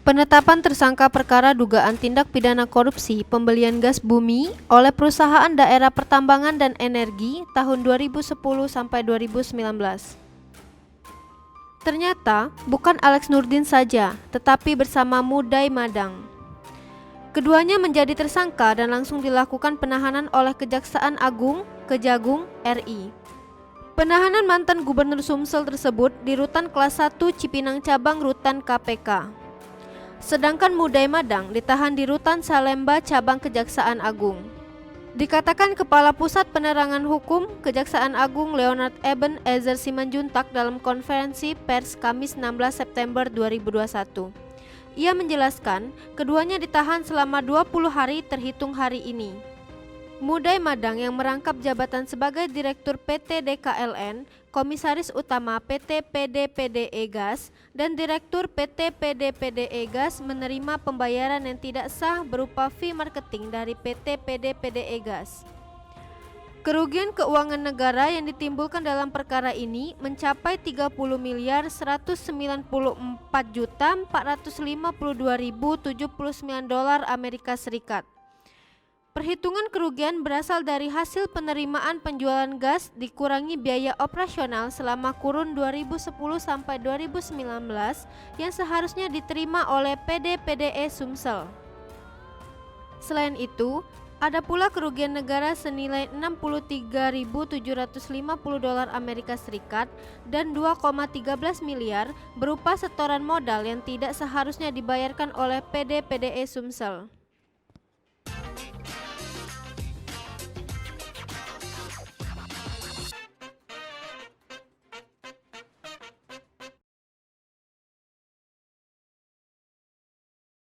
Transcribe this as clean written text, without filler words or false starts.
Penetapan tersangka perkara dugaan tindak pidana korupsi pembelian gas bumi oleh perusahaan daerah pertambangan dan energi tahun 2010 sampai 2019. Ternyata bukan Alex Nurdin saja, tetapi bersama Mudai Madang. Keduanya menjadi tersangka dan langsung dilakukan penahanan oleh Kejaksaan Agung Kejagung RI. Penahanan mantan Gubernur Sumsel tersebut di Rutan Kelas 1 Cipinang Cabang Rutan KPK. Sedangkan Mudai Madang ditahan di Rutan Salemba Cabang Kejaksaan Agung. Dikatakan Kepala Pusat Penerangan Hukum Kejaksaan Agung Leonard Eben Ezer Simanjuntak dalam konferensi pers Kamis 16 September 2021. Ia menjelaskan keduanya ditahan selama 20 hari terhitung hari ini. Mudai Madang yang merangkap jabatan sebagai Direktur PT DKLN, Komisaris Utama PT PD-PDE Gas, dan Direktur PT PD-PDE Gas menerima pembayaran yang tidak sah berupa fee marketing dari PT PD-PDE Gas. Kerugian keuangan negara yang ditimbulkan dalam perkara ini mencapai 30.194.452.079 dolar Amerika Serikat. Perhitungan kerugian berasal dari hasil penerimaan penjualan gas dikurangi biaya operasional selama kurun 2010 sampai 2019 yang seharusnya diterima oleh PD-PDE Sumsel. Selain itu, ada pula kerugian negara senilai 63.750 dolar Amerika Serikat dan 2,13 miliar berupa setoran modal yang tidak seharusnya dibayarkan oleh PD-PDE Sumsel.